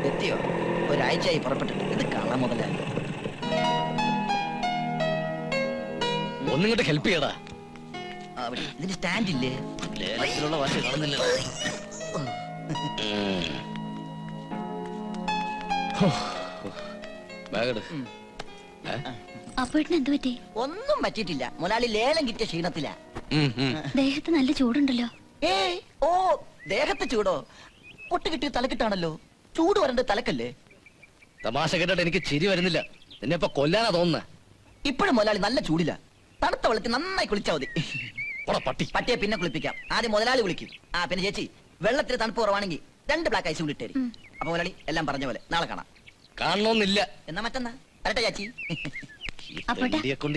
എത്തിയോ? ഒരാഴ്ചയായി പുറപ്പെട്ടിട്ട്. ഇത് കള്ള മുതലാ. ഒന്നിങ്ങോട്ട് ഹെൽപ്പ് ചെയ്യടാ. ഇതിന് സ്റ്റാൻഡ് ഇല്ലേ? ലേലത്തിലുള്ള വാശ കാണുന്നില്ല. ഒന്നും പറ്റിയിട്ടില്ല. മുതലാളി ലേലം കിട്ടിയ ക്ഷീണത്തിലാ. ദേഹത്ത് നല്ല ചൂടുണ്ടല്ലോ. ഏയ് ഓ, ദേഹത്ത് ചൂടോ? പൊട്ട് കിട്ടിയ തലക്കിട്ടാണല്ലോ. ചൂട് വരണ്ട തലക്കല്ലേ? തമാശ കേട്ടിട്ട് എനിക്ക് ചിരി വരുന്നില്ല. നിന്നെ ഇപ്പൊ കൊല്ലാനാ തോന്നുന്നത്. ഇപ്പോഴും മുതലാളി നല്ല ചൂടില്ല. തണുത്ത വെള്ളത്തിൽ നന്നായി കുളിച്ചാ മതി. പട്ടി പട്ടിയെ പിന്നെ കുളിപ്പിക്കാം. ആദ്യം മുതലാളി കുളിക്കും. പിന്നെ ചേച്ചി വെള്ളത്തിൽ തണുപ്പ് കുറവാണെങ്കിൽ 2 ബ്ലാക്ക് ഐസ് കൂടി ഇട്ടേരി. അപ്പൊ മുതലാളി എല്ലാം പറഞ്ഞ പോലെ നാളെ കാണാം. കാണണമെന്നില്ല. എന്നാ മറ്റന്നാ വരട്ടെ ചേച്ചി.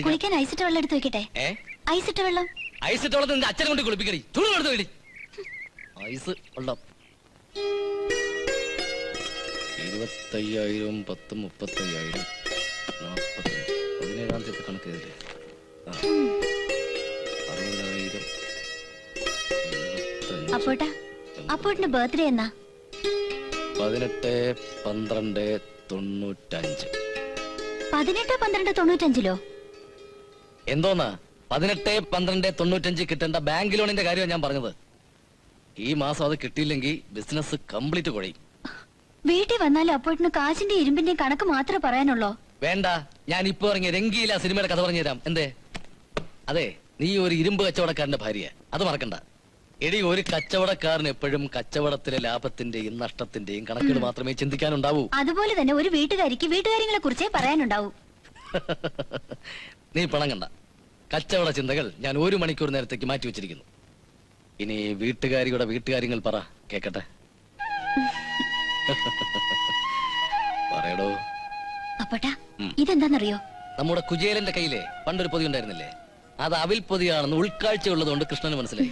കുളിക്കാൻ ഐസിട്ട് വെള്ളം എടുത്ത് വെക്കട്ടെ? ഐസിട്ട വെള്ളം. ഐസിട്ട വെള്ളത്തിൽ നിന്റെ അച്ഛനെ കൊണ്ട് കുളിപ്പിക്കടി. ചൂട് എടുത്ത് വേടി. ഐസ് വെള്ളം 25,000 10 35,000 40 17-ാം തീയതി കണക്ക് ചെയ്തില്ലേ? 60,000 അപ്പോട്ടാ, അപ്പോട്ടിന്റെ ബർത്ത്ഡേ എന്നാ? 18-12-95. 18-12-95 എന്തോന്നാ 18-12-95 കിട്ടേണ്ട ബാങ്ക് ലോണിന്റെ കാര്യമാണ് ഞാൻ പറഞ്ഞത്. ഈ മാസം അത് കിട്ടിയില്ലെങ്കിൽ ബിസിനസ് കംപ്ലീറ്റ് കുഴയും. വീട്ടിൽ വന്നാലും അപ്പോട്ടിന് കാശിന്റെ ഇരുമ്പിന്റെ കണക്ക് മാത്രമേ പറയാനുള്ളൂ. വേണ്ട, ഞാൻ ഇപ്പൊ ഇറങ്ങിയ രംഗീല സിനിമയുടെ കഥ പറഞ്ഞു തരാം. എന്തേ? അതെ, നീ ഒരു ഇരുമ്പ് കച്ചവടക്കാരന്റെ ഭാര്യ, അത് മറക്കണ്ട. എടി, ഒരു കച്ചവടക്കാരൻ എപ്പോഴും കച്ചവടത്തിലെ ലാഭത്തിന്റെയും നഷ്ടത്തിന്റെയും കണക്കുകൾ മാത്രമേ ചിന്തിക്കാനുണ്ടാവൂ. അതുപോലെ തന്നെ ഒരു വീട്ടുകാരിക്ക് വീട്ടുകാര്യങ്ങളെ കുറിച്ചേ പറയാനുണ്ടാവൂ. നീ പണങ്ങണ്ട. കച്ചവട ചിന്തകൾ ഞാൻ 1 മണിക്കൂർ നേരത്തേക്ക് മാറ്റി വെച്ചിരിക്കുന്നു. ഇനി വീട്ടുകാരിയുടെ വീട്ടുകാര്യങ്ങൾ പറ, കേക്കട്ടെ. പറയടോ. അപ്പോട്ടാ, ഇതെന്താന്നറിയോ? നമ്മുടെ കുചേലന്റെ കയ്യിലെ പണ്ടൊരു പൊതി ഉണ്ടായിരുന്നില്ലേ? അത് അവിൽ പൊതിയാണെന്ന് ഉൾക്കാഴ്ച ഉള്ളതുകൊണ്ട് കൃഷ്ണന് മനസ്സിലായി.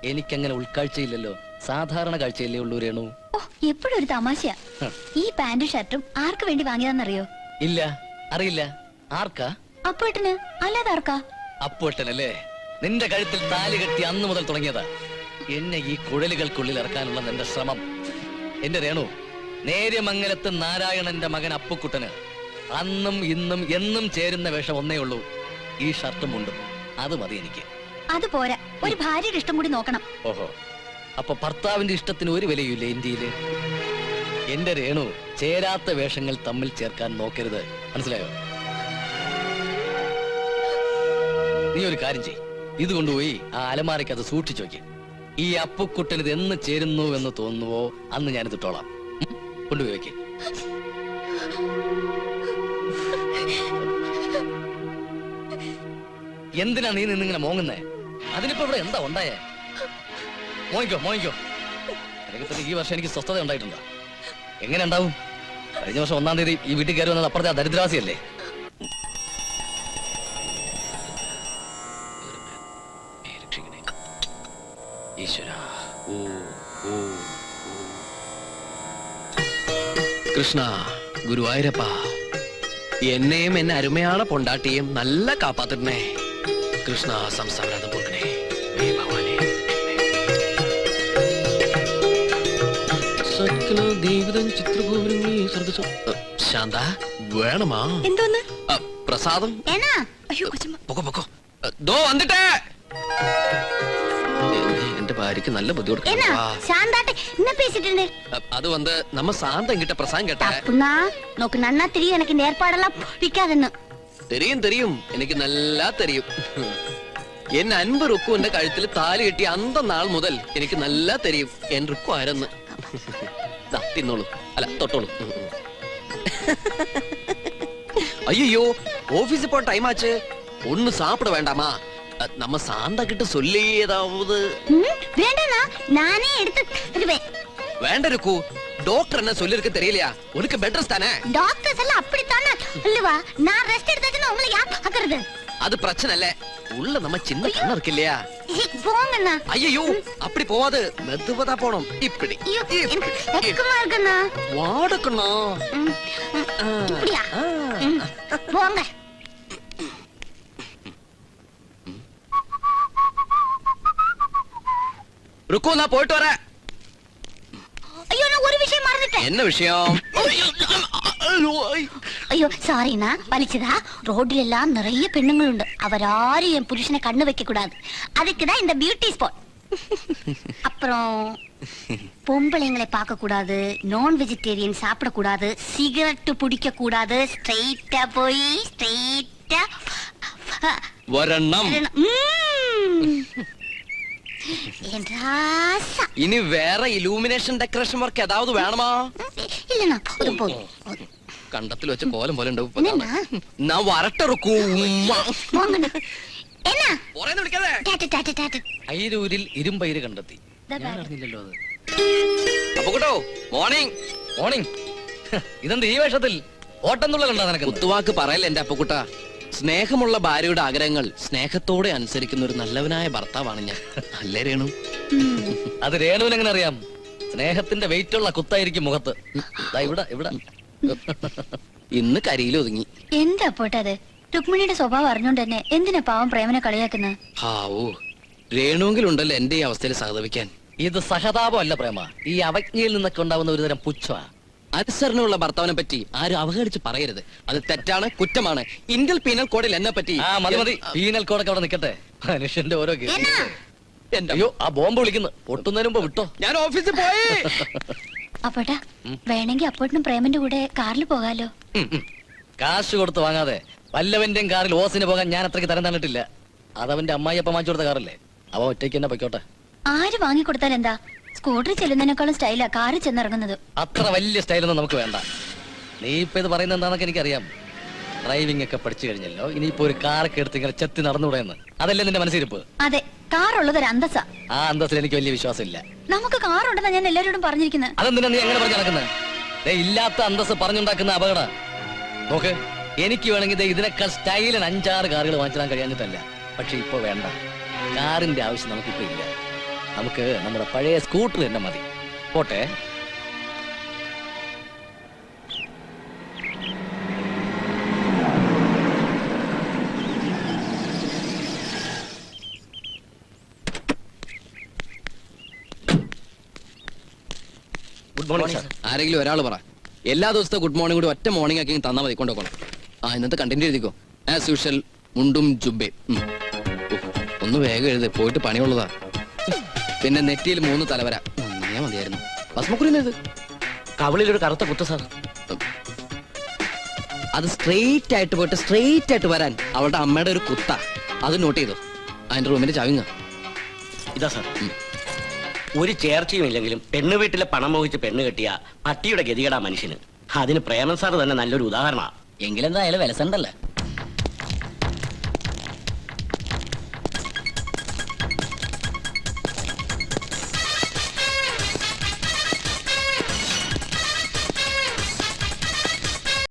എനിക്കങ്ങനെ ഉൾക്കാഴ്ചയില്ലല്ലോ, സാധാരണ കാഴ്ചയില്ലേ ഉള്ളൂ രേണു. ഓ, എപ്പോഴും ഒരു തമാശയാ. ഈ പാന്റും ഷർട്ടും ആർക്ക് വേണ്ടി വാങ്ങിയതാന്നറിയോ? ഇല്ല, അറിയില്ല. ആർക്കാ? അപ്പോട്ടിന്. അല്ലാതെ ആർക്കാ? അപ്പോട്ടനല്ലേ? നിന്റെ കഴുത്തിൽ താലി കെട്ടി അന്ന് മുതൽ തുടങ്ങിയതാ എന്നെ ഈ കുഴലുകൾക്കുള്ളിൽ ഇറക്കാനുള്ള നിന്റെ ശ്രമം. എന്റെ രേണു, നേര്യമംഗലത്ത് നാരായണന്റെ മകൻ അപ്പുക്കുട്ടന് അന്നും ഇന്നും എന്നും ചേരുന്ന വേഷം ഒന്നേ ഉള്ളൂ, ഈ ഷർട്ടും മുണ്ടും. അത് മതി എനിക്ക്. അത് പോരാ, ഒരു ഭാര്യയുടെ ഇഷ്ടം കൂടി നോക്കണം. ഓഹോ, അപ്പൊ ഭർത്താവിന്റെ ഇഷ്ടത്തിന് ഒരു വിലയില്ലേ ഇന്ത്യയില്? എന്റെ രേണു, ചേരാത്ത വേഷങ്ങൾ തമ്മിൽ ചേർക്കാൻ നോക്കരുത്, മനസ്സിലായോ? നീ ഒരു കാര്യം ചെയ്, ഇത് കൊണ്ടുപോയി ആ അലമാരയ്ക്ക് അത് സൂക്ഷിച്ചു നോക്കി. ഈ അപ്പുക്കുട്ടൻ ഇത് എന്ന് ചേരുന്നു എന്ന് തോന്നുവോ അന്ന് ഞാനിത് ഇട്ടോളാം. കൊണ്ടുപോയി വെക്ക്. എന്തിനാ നീ നിന്നിങ്ങനെ മോങ്ങുന്നേ? അതിനിപ്പോ ഇവിടെ എന്താ ഉണ്ടായേ? മോങ്ങിക്കോ മോങ്ങിക്കോ. ഈ വർഷം എനിക്ക് സ്വസ്ഥത ഉണ്ടായിട്ടുണ്ടോ? എങ്ങനെ ഉണ്ടാവും? കഴിഞ്ഞ വർഷം 1-ാം തീയതി ഈ വീട്ടിൽ കയറി വന്നത് അപ്പുറത്തെ ദരിദ്രവാസിയല്ലേ? കൃഷ്ണ, ഗുരുവായൂരപ്പ, എന്നെയും എന്നെ അരുമയാണ് പൊണ്ടാട്ടിയും നല്ല കാപ്പാത്തിട്ടേ. കൃഷ്ണ, സംസ്ഥാനം പൊറുക്കണേ. ശാന്ത, വേണമാ? എന്തോന്ന്? പ്രസാദം. പൊക്കോ ദോ വന്നിട്ടേ. എന്റെ ഭാര്യക്ക് നല്ല ബുദ്ധിമുട്ട്. அது வந்து நம்ம சாந்தம் கிட்ட பிரசாதம் கேட்டா நோக்கு நன்னா தெரியும். எனக்கு இந்த ஏற்பாடெல்லாம் பிடிக்காதுன்னு தெரியும் தெரியும், எனக்கு நல்லா தெரியும். എൻ അൻപ് റുക്കുവിന്റെ കഴുത്തിൽ താലി കെട്ടി അന്ത നാൾ മുതൽ എനിക്ക് നല്ല തെരിയും എൻ റുക്കു ആരെന്ന്. തിന്നോളൂ, അല്ല തൊട്ടോളൂ. ஐயோ, ஆபீஸ் போற டைம் ஆச்சு, ஒண்ணு சாப்பிட வேண்டாமா? நம்ம சாந்தா கிட்ட சொல்லி ஏதாவது. வேண்டானா நானே எடுத்து தருவேன். வேണ്ട ருக்கு, டாக்டர் என்ன சொல்லிருக்க தெரியலையா? உனக்கு பெட் ரெஸ்ட் தானே? டாக்டர்ஸ் எல்லாம் அப்படித்தானே அல்லவா? நான் ரெஸ்ட் எடுத்ததுன்னு உங்களை யார் பாக்குறது? அது பிரச்சனை இல்ல, உள்ள நம்ம சின்ன கண்ணு இருக்கு இல்லையா? போங்கண்ணா. ஐயோ, அப்படி போவாது, மெதுவா போணும். இப்படி இருக்குண்ணா. வாடக்கண்ணா. இப்படியா? போங்க. ருக்கு, நான் போயிட்டு வரேன். ஐயோ, நான் ஒரு വിഷയം മറന്നിട്ട്. എന്ന വിഷയം? അയ്യോ സാറിനാ വലിച്ചതാ. റോഡിലെല്ലാം നിറയെ പെണ്ണുങ്ങളുണ്ട്. അവരാരെയും പുരുഷനെ കണ്ണു வைக்கக்கூடாது. அதுக்குதான் இந்த பியூட்டி ஸ்பாட். அப்புறம் பொம்பளைங்களை பார்க்க கூடாது, நான் வெஜிடேரியன் சாப்பிட கூடாது, சிகரெட் பிடிக்க கூடாது. ஸ்ட்ரைட்டா போய் ஸ்ட்ரைட்டா വരണം. ഇനി വേറെ ഇലൂമിനേഷൻ ഡെക്കറേഷൻ വർക്ക് ഏതാവത് വേണമാ? இல்லனா போதும் போதும். കണ്ടത്തിൽ വെച്ച കോലം പോലെ ഉണ്ടാവും. ഞാൻ വരട്ടിറക്കൂ. എന്നാ വിളിക്കാതെ. ടാറ്റ ടാറ്റ ടാറ്റ. അയിരൂരിൽ ഇരുമ്പയിര് കണ്ടെത്തി. ദാ ഞാൻ ബാഗ്. അറിഞ്ഞില്ലല്ലോ അത്. അപ്പൊ കേട്ടോ മോർണിംഗ്. മോർണിംഗ്. ഇതെന്ത് ഈ വേഷത്തിൽ? ഓട്ടം തുള്ള കണ്ടാ നിനക്ക്? കുത്തുവാക്ക് പറയല്ലേ എന്റെ അപ്പക്കുട്ട. സ്നേഹമുള്ള ഭാര്യയുടെ ആഗ്രഹങ്ങൾ സ്നേഹത്തോടെ അനുസരിക്കുന്ന ഒരു നല്ലവനായ ഭർത്താവാണ് ഞാൻ. അല്ലേ രേണു? അത് രേണുവിന് എങ്ങനെ അറിയാം? സ്നേഹത്തിന്റെ വെയിറ്റ് ഉള്ള കുത്തായിരിക്കും മുഖത്ത്. ദാ ഇവിടെ ഇവിടെ. ഇന്ന് കരിയിൽ ഒതുങ്ങി. എന്താ പോട്ടത്? രുക്മിണിയുടെ സ്വഭാവം അറിഞ്ഞോണ്ട് തന്നെ എന്തിനാ പാവം പ്രേമനെ കളിയാക്കുന്നത്? ഹാവൂ, രേണുവെങ്കിലുണ്ടല്ലോ എന്റെ ഈ അവസ്ഥയിൽ സഹതപിക്കാൻ. ഇത് സഹതാപം അല്ല പ്രേമ, ഈ അവജ്ഞയിൽ നിന്നൊക്കെ ഉണ്ടാവുന്ന ഒരു തരം പുച്ഛമാ. അനുസരണമുള്ള ഭർത്താവിനെ പറ്റി ആരും അവഹേളിച്ച് പറയരുത്. അത് തെറ്റാണ്, കുറ്റമാണ്. ഇന്ത്യൻ പീനൽ കോഡിൽ എന്നെ പറ്റി മതി മതി, പീനൽ കോഡൊക്കെ അവിടെ നിൽക്കട്ടെ. മനുഷ്യന്റെ ഓരോ കേസ്. എന്റെ അയ്യോ, ആ ബോംബ് വിളിക്കുന്നു. പൊട്ടുന്നതിന് മുമ്പ് വിട്ടോ. ഞാൻ ഓഫീസിൽ പോയി. അപ്പോട്ടാ വേണമെങ്കിൽ അപ്പോട്ടിനും പ്രേമന്റെ കൂടെ കാറിൽ പോകാലോ. കാശ് കൊടുത്ത് വാങ്ങാതെ വല്ലവന്റെയും കാറിൽ ഓസിന് പോകാൻ ഞാൻ അത്രയ്ക്ക് തരം തന്നിട്ടില്ല. അതവന്റെ അമ്മായിയപ്പ വാങ്ങിച്ചു കൊടുത്ത കാറല്ലേ, അവ ഒറ്റയ്ക്ക് തന്നെ പൊയ്ക്കോട്ടെ. ആര് വാങ്ങിക്കൊടുത്താൽ എന്താ? സ്കൂട്ടറിൽ ചെല്ലുന്നതിനേക്കാളും സ്റ്റൈലാ കാറിൽ ചെന്നിറങ്ങുന്നത്. അത്ര വലിയ സ്റ്റൈലൊന്നും നമുക്ക് വേണ്ട. നീ ഇപ്പൊ ഇത് പറയുന്നത് എന്താണെന്നൊക്കെ എനിക്കറിയാം. ഡ്രൈവിംഗ് ഒക്കെ പഠിച്ചു കഴിഞ്ഞല്ലോ, ഇനിയിപ്പോ ഒരു കാറൊക്കെ എടുത്ത് ഇങ്ങനെ ചെത്തി നടന്നുകൂടെയെന്ന്. അതല്ലേ നിന്റെ മനസ്സിരിപ്പ്? അതെ, കാറുള്ളത് ഒരു അന്തസ്സാ. ആ അന്തസ്സിൽ എനിക്ക് വലിയ വിശ്വാസമില്ല. നമുക്ക് കാറുണ്ടെന്നാ ഞാൻ എല്ലാവരോടും പറഞ്ഞിരിക്കുന്നത്. അതെന്തിനാ നീ എങ്ങനെ പറഞ്ഞു നടക്കുന്നത്? ഇല്ലാത്ത അന്തസ് പറഞ്ഞുണ്ടാക്കുന്ന അപകട. നോക്ക്, എനിക്ക് വേണമെങ്കിൽ ഇതിനേക്കാൾ സ്റ്റൈലിന് 5-6 കാറുകൾ വാങ്ങിച്ചിടാൻ കഴിയാഞ്ഞിട്ടല്ല. പക്ഷെ ഇപ്പൊ വേണ്ട, കാറിന്റെ ആവശ്യം നമുക്കിപ്പോ ഇല്ല. നമുക്ക് നമ്മുടെ പഴയ സ്കൂട്ടർ തന്നെ മതി. പോട്ടെ. Good morning sir. ആരെങ്കിലും ഒരാൾ പറ. എല്ലാ ദിവസത്തെ ഗുഡ് മോർണിംഗ് കൂടി ഒറ്റ മോർണിംഗ് ആക്കി തന്നാൽ മതി. കൊണ്ടുപോകണം. ഇന്നത്തെ കണ്ടന്റ് എഴുതിക്കോ. ആസ് യൂഷ്വൽ മുണ്ടും ജുബേ. ഒന്ന് വേഗം എഴുതി, പോയിട്ട് പണിയുള്ളതാ. പിന്നെ നെറ്റിയിൽ 3 തലവര. ഒന്നേ മതിയായിരുന്നു. ഭസ്മക്കുറിയത് കവിളിലൊരു കറുത്ത കുത്ത് സാർ. അത് സ്ട്രെയിറ്റ് ആയിട്ട് പോയിട്ട് സ്ട്രെയിറ്റ് ആയിട്ട് വരാൻ അവളുടെ അമ്മയുടെ ഒരു കുത്ത. അത് നോട്ട് ചെയ്തു. അതിന്റെ റൂമിന്റെ ചവിങ്ങ ഇതാ സാർ. ഒരു ചേർച്ചയും ഇല്ലെങ്കിലും പെണ്ണു വീട്ടിലെ പണം മോഹിച്ച് പെണ്ണ് കെട്ടിയ പട്ടിയുടെ ഗതികേടാ മനുഷ്യന്. അതിന് പ്രേമൻ സാർ തന്നെ നല്ലൊരു ഉദാഹരണമാണ്. എങ്കിലെന്താ അയാൾ വിലസണ്ടല്ലേ?